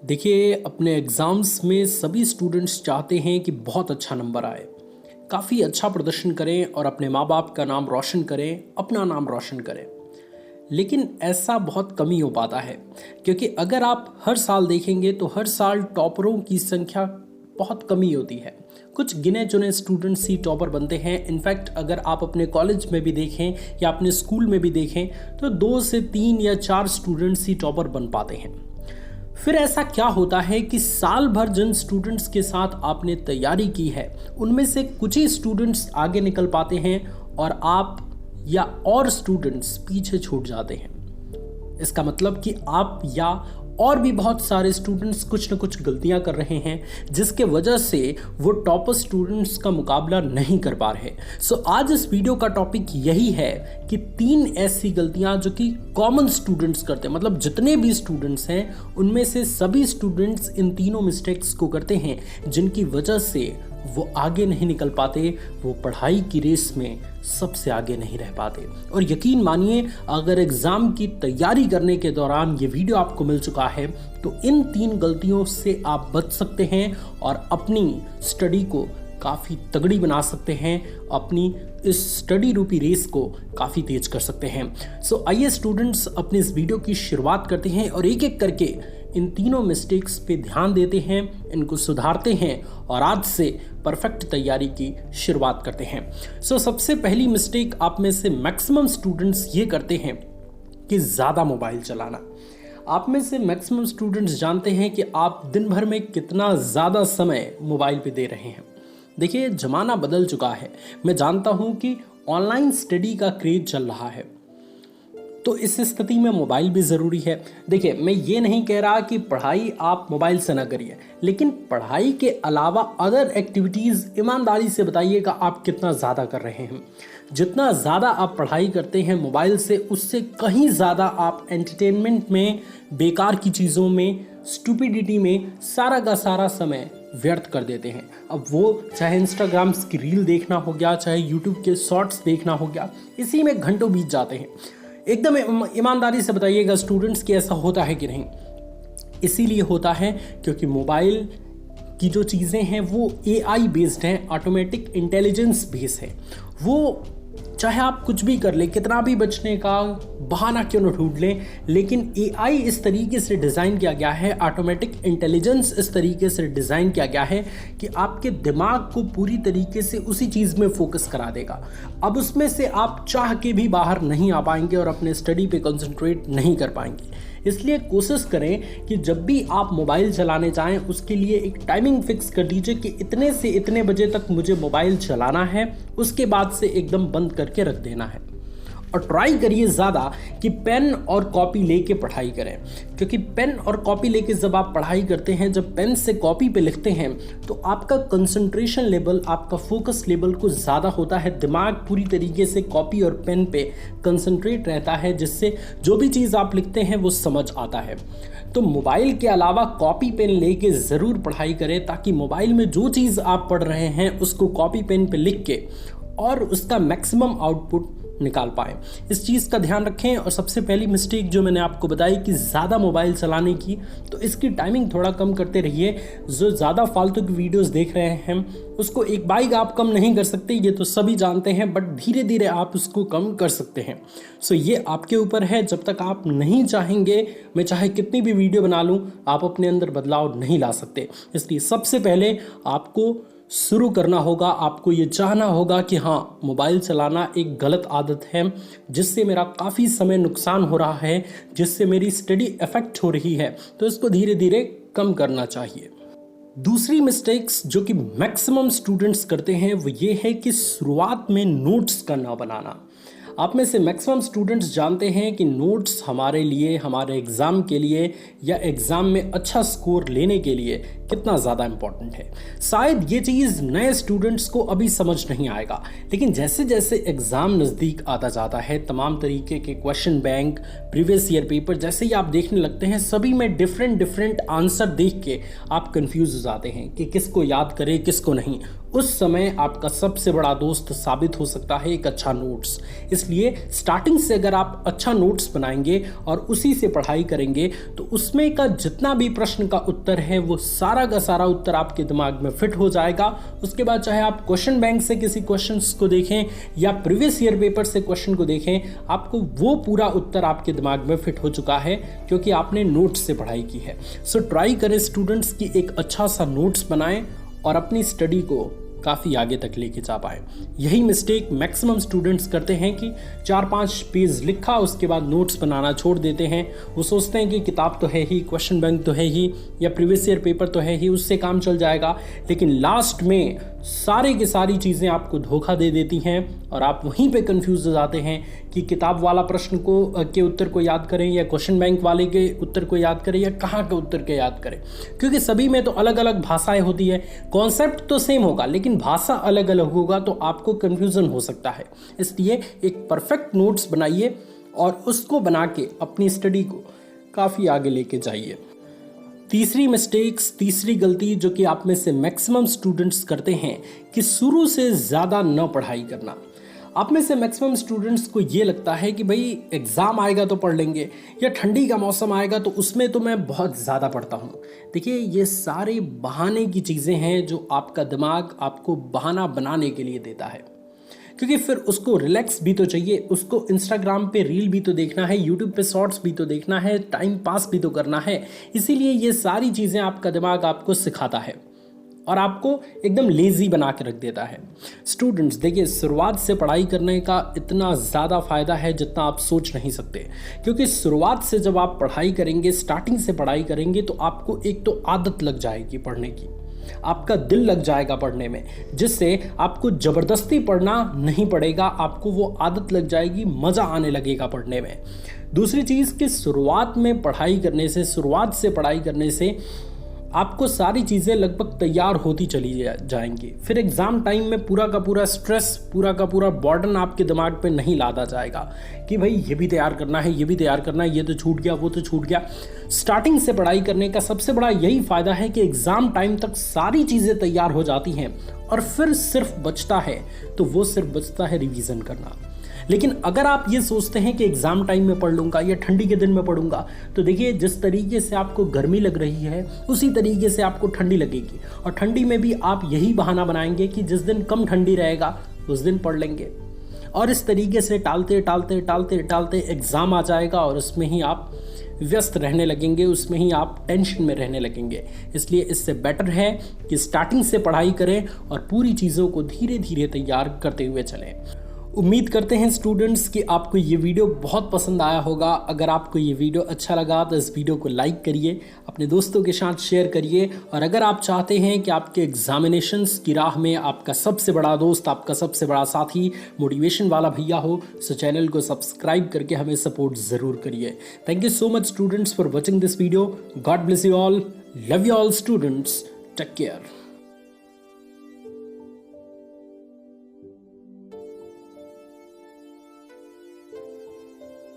देखिए, अपने एग्ज़ाम्स में सभी स्टूडेंट्स चाहते हैं कि बहुत अच्छा नंबर आए, काफ़ी अच्छा प्रदर्शन करें और अपने माँ बाप का नाम रोशन करें, अपना नाम रोशन करें। लेकिन ऐसा बहुत कम ही हो पाता है, क्योंकि अगर आप हर साल देखेंगे तो हर साल टॉपरों की संख्या बहुत कम ही होती है। कुछ गिने चुने स्टूडेंट्स ही टॉपर बनते हैं। इनफैक्ट अगर आप अपने कॉलेज में भी देखें या अपने स्कूल में भी देखें तो 2 से 3 या 4 स्टूडेंट्स ही टॉपर बन पाते हैं। फिर ऐसा क्या होता है कि साल भर जिन स्टूडेंट्स के साथ आपने तैयारी की है उनमें से कुछ ही स्टूडेंट्स आगे निकल पाते हैं और आप या और स्टूडेंट्स पीछे छूट जाते हैं। इसका मतलब कि आप या और भी बहुत सारे स्टूडेंट्स कुछ न कुछ गलतियां कर रहे हैं, जिसके वजह से वो टॉपर स्टूडेंट्स का मुकाबला नहीं कर पा रहे। सो आज इस वीडियो का टॉपिक यही है कि 3 ऐसी गलतियां जो कि कॉमन स्टूडेंट्स करते हैं, मतलब जितने भी स्टूडेंट्स हैं उनमें से सभी स्टूडेंट्स इन तीनों मिस्टेक्स को करते हैं, जिनकी वजह से वो आगे नहीं निकल पाते, वो पढ़ाई की रेस में सबसे आगे नहीं रह पाते। और यकीन मानिए, अगर एग्ज़ाम की तैयारी करने के दौरान ये वीडियो आपको मिल चुका है तो इन 3 गलतियों से आप बच सकते हैं और अपनी स्टडी को काफ़ी तगड़ी बना सकते हैं, अपनी इस स्टडी रूपी रेस को काफ़ी तेज कर सकते हैं। सो आइए स्टूडेंट्स, अपने इस वीडियो की शुरुआत करते हैं और एक एक करके इन तीनों मिस्टेक्स पे ध्यान देते हैं, इनको सुधारते हैं और आज से परफेक्ट तैयारी की शुरुआत करते हैं। सो सबसे पहली मिस्टेक आप में से मैक्सिमम स्टूडेंट्स ये करते हैं कि ज़्यादा मोबाइल चलाना। आप में से मैक्सिमम स्टूडेंट्स जानते हैं कि आप दिन भर में कितना ज़्यादा समय मोबाइल पे दे रहे हैं। देखिए, ज़माना बदल चुका है। मैं जानता हूँ कि ऑनलाइन स्टडी का क्रेज चल रहा है, तो इस स्थिति में मोबाइल भी ज़रूरी है। देखिए, मैं ये नहीं कह रहा कि पढ़ाई आप मोबाइल से ना करिए, लेकिन पढ़ाई के अलावा अदर एक्टिविटीज़ ईमानदारी से बताइएगा आप कितना ज़्यादा कर रहे हैं। जितना ज़्यादा आप पढ़ाई करते हैं मोबाइल से, उससे कहीं ज़्यादा आप एंटरटेनमेंट में, बेकार की चीज़ों में, स्टूपिडिटी में सारा का सारा समय व्यर्थ कर देते हैं। अब वो चाहे इंस्टाग्राम की रील देखना हो गया, चाहे यूट्यूब के शॉर्ट्स देखना हो गया, इसी में घंटों बीत जाते हैं। एकदम ईमानदारी से बताइएगा स्टूडेंट्स कि ऐसा होता है कि नहीं। इसीलिए होता है क्योंकि मोबाइल की जो चीज़ें हैं वो AI बेस्ड हैं, ऑटोमेटिक इंटेलिजेंस बेस्ड है। वो चाहे आप कुछ भी कर लें, कितना भी बचने का बहाना क्यों न ढूंढ लें, लेकिन AI इस तरीके से डिज़ाइन किया गया है, ऑटोमेटिक इंटेलिजेंस इस तरीके से डिज़ाइन किया गया है कि आपके दिमाग को पूरी तरीके से उसी चीज़ में फोकस करा देगा। अब उसमें से आप चाह के भी बाहर नहीं आ पाएंगे और अपने स्टडी पे कंसंट्रेट नहीं कर पाएंगे। इसलिए कोशिश करें कि जब भी आप मोबाइल चलाने जाएं, उसके लिए एक टाइमिंग फिक्स कर दीजिए कि इतने से इतने बजे तक मुझे मोबाइल चलाना है, उसके बाद से एकदम बंद करके रख देना है। और ट्राई करिए ज़्यादा कि पेन और कॉपी लेके पढ़ाई करें, क्योंकि पेन और कॉपी लेके जब आप पढ़ाई करते हैं, जब पेन से कॉपी पे लिखते हैं तो आपका कंसंट्रेशन लेवल, आपका फोकस लेवल कुछ ज़्यादा होता है। दिमाग पूरी तरीके से कॉपी और पेन पे कंसंट्रेट रहता है, जिससे जो भी चीज़ आप लिखते हैं वो समझ आता है। तो मोबाइल के अलावा कॉपी पेन लेके ज़रूर पढ़ाई करें, ताकि मोबाइल में जो चीज़ आप पढ़ रहे हैं उसको कॉपी पेन पे लिख के और उसका मैक्सिमम आउटपुट निकाल पाए। इस चीज़ का ध्यान रखें। और सबसे पहली मिस्टेक जो मैंने आपको बताई कि ज़्यादा मोबाइल चलाने की, तो इसकी टाइमिंग थोड़ा कम करते रहिए। जो ज़्यादा फालतू की वीडियोस देख रहे हैं उसको एक बाइक आप कम नहीं कर सकते, ये तो सभी जानते हैं, बट धीरे धीरे आप उसको कम कर सकते हैं। सो ये आपके ऊपर है। जब तक आप नहीं चाहेंगे, मैं चाहे कितनी भी वीडियो बना लूँ, आप अपने अंदर बदलाव नहीं ला सकते। इसलिए सबसे पहले आपको शुरू करना होगा, आपको ये चाहना होगा कि हाँ, मोबाइल चलाना एक गलत आदत है, जिससे मेरा काफ़ी समय नुकसान हो रहा है, जिससे मेरी स्टडी इफेक्ट हो रही है, तो इसको धीरे धीरे कम करना चाहिए। दूसरी मिस्टेक्स जो कि मैक्सिमम स्टूडेंट्स करते हैं वो ये है कि शुरुआत में नोट्स का ना बनाना। आप में से मैक्सिमम स्टूडेंट्स जानते हैं कि नोट्स हमारे लिए, हमारे एग्ज़ाम के लिए या एग्ज़ाम में अच्छा स्कोर लेने के लिए कितना ज़्यादा इम्पॉर्टेंट है। शायद ये चीज़ नए स्टूडेंट्स को अभी समझ नहीं आएगा, लेकिन जैसे जैसे एग्ज़ाम नज़दीक आता जाता है, तमाम तरीके के question bank, previous year paper जैसे ही आप देखने लगते हैं, सभी में डिफरेंट आंसर देख के आप कंफ्यूज हो जाते हैं कि किसको याद करें किसको नहीं। उस समय आपका सबसे बड़ा दोस्त साबित हो सकता है एक अच्छा नोट्स। इसलिए स्टार्टिंग से अगर आप अच्छा नोट्स बनाएंगे और उसी से पढ़ाई करेंगे तो उसमें का जितना भी प्रश्न का उत्तर है वो सारा का सारा उत्तर आपके दिमाग में फिट हो जाएगा। उसके बाद चाहे आप क्वेश्चन बैंक से किसी क्वेश्चन को देखें या प्रीवियस ईयर पेपर से क्वेश्चन को देखें, आपको वो पूरा उत्तर आपके दिमाग में फिट हो चुका है क्योंकि आपने नोट्स से पढ़ाई की है। सो ट्राई करें स्टूडेंट्स की एक अच्छा सा नोट्स बनाएं और अपनी स्टडी को काफ़ी आगे तक लेके जा पाए। यही मिस्टेक मैक्सिमम स्टूडेंट्स करते हैं कि 4-5 पेज लिखा उसके बाद नोट्स बनाना छोड़ देते हैं। वो सोचते हैं कि किताब तो है ही, क्वेश्चन बैंक तो है ही, या प्रीवियस ईयर पेपर तो है ही, उससे काम चल जाएगा। लेकिन लास्ट में सारे की सारी चीज़ें आपको धोखा दे देती हैं और आप वहीं पे कंफ्यूज हो जाते हैं कि किताब वाला प्रश्न के उत्तर को याद करें या क्वेश्चन बैंक वाले के उत्तर को याद करें या कहाँ के उत्तर के याद करें, क्योंकि सभी में तो अलग अलग भाषाएं होती है। कॉन्सेप्ट तो सेम होगा लेकिन भाषा अलग अलग होगा तो आपको कंफ्यूजन हो सकता है। इसलिए एक परफेक्ट नोट्स बनाइए और उसको बना के अपनी स्टडी को काफ़ी आगे लेके जाइए। तीसरी गलती जो कि आप में से मैक्सिमम स्टूडेंट्स करते हैं कि शुरू से ज़्यादा न पढ़ाई करना। आप में से मैक्सिमम स्टूडेंट्स को ये लगता है कि भाई एग्ज़ाम आएगा तो पढ़ लेंगे, या ठंडी का मौसम आएगा तो उसमें तो मैं बहुत ज़्यादा पढ़ता हूँ। देखिए, ये सारे बहाने की चीज़ें हैं जो आपका दिमाग आपको बहाना बनाने के लिए देता है, क्योंकि फिर उसको रिलैक्स भी तो चाहिए, उसको इंस्टाग्राम पे रील भी तो देखना है, यूट्यूब पे शॉर्ट्स भी तो देखना है, टाइम पास भी तो करना है। इसीलिए ये सारी चीज़ें आपका दिमाग आपको सिखाता है और आपको एकदम लेज़ी बना के रख देता है। स्टूडेंट्स देखिए, शुरुआत से पढ़ाई करने का इतना ज़्यादा फ़ायदा है जितना आप सोच नहीं सकते, क्योंकि शुरुआत से जब आप पढ़ाई करेंगे, स्टार्टिंग से पढ़ाई करेंगे तो आपको एक तो आदत लग जाएगी पढ़ने की, आपका दिल लग जाएगा पढ़ने में, जिससे आपको ज़बरदस्ती पढ़ना नहीं पड़ेगा, आपको वो आदत लग जाएगी, मज़ा आने लगेगा पढ़ने में। दूसरी चीज़ कि शुरुआत से पढ़ाई करने से आपको सारी चीज़ें लगभग तैयार होती चली जाएंगी। फिर एग्ज़ाम टाइम में पूरा का पूरा स्ट्रेस, पूरा का पूरा बर्डन आपके दिमाग पे नहीं लादा जाएगा कि भाई ये भी तैयार करना है, ये भी तैयार करना है, ये तो छूट गया, वो तो छूट गया। स्टार्टिंग से पढ़ाई करने का सबसे बड़ा यही फ़ायदा है कि एग्ज़ाम टाइम तक सारी चीज़ें तैयार हो जाती हैं और फिर सिर्फ बचता है रिवीजन करना। लेकिन अगर आप ये सोचते हैं कि एग्ज़ाम टाइम में पढ़ लूँगा या ठंडी के दिन में पढ़ूंगा, तो देखिए, जिस तरीके से आपको गर्मी लग रही है उसी तरीके से आपको ठंडी लगेगी, और ठंडी में भी आप यही बहाना बनाएंगे कि जिस दिन कम ठंडी रहेगा उस दिन पढ़ लेंगे, और इस तरीके से टालते एग्ज़ाम आ जाएगा और उसमें ही आप व्यस्त रहने लगेंगे, उसमें ही आप टेंशन में रहने लगेंगे। इसलिए इससे बेटर है कि स्टार्टिंग से पढ़ाई करें और पूरी चीज़ों को धीरे धीरे तैयार करते हुए चलें। उम्मीद करते हैं स्टूडेंट्स कि आपको ये वीडियो बहुत पसंद आया होगा। अगर आपको ये वीडियो अच्छा लगा तो इस वीडियो को लाइक करिए, अपने दोस्तों के साथ शेयर करिए, और अगर आप चाहते हैं कि आपके एग्जामिनेशंस की राह में आपका सबसे बड़ा दोस्त, आपका सबसे बड़ा साथी मोटिवेशन वाला भैया हो, तो चैनल को सब्सक्राइब करके हमें सपोर्ट ज़रूर करिए। Thank you so much students for watching this video. God bless you all, love you all students, take care.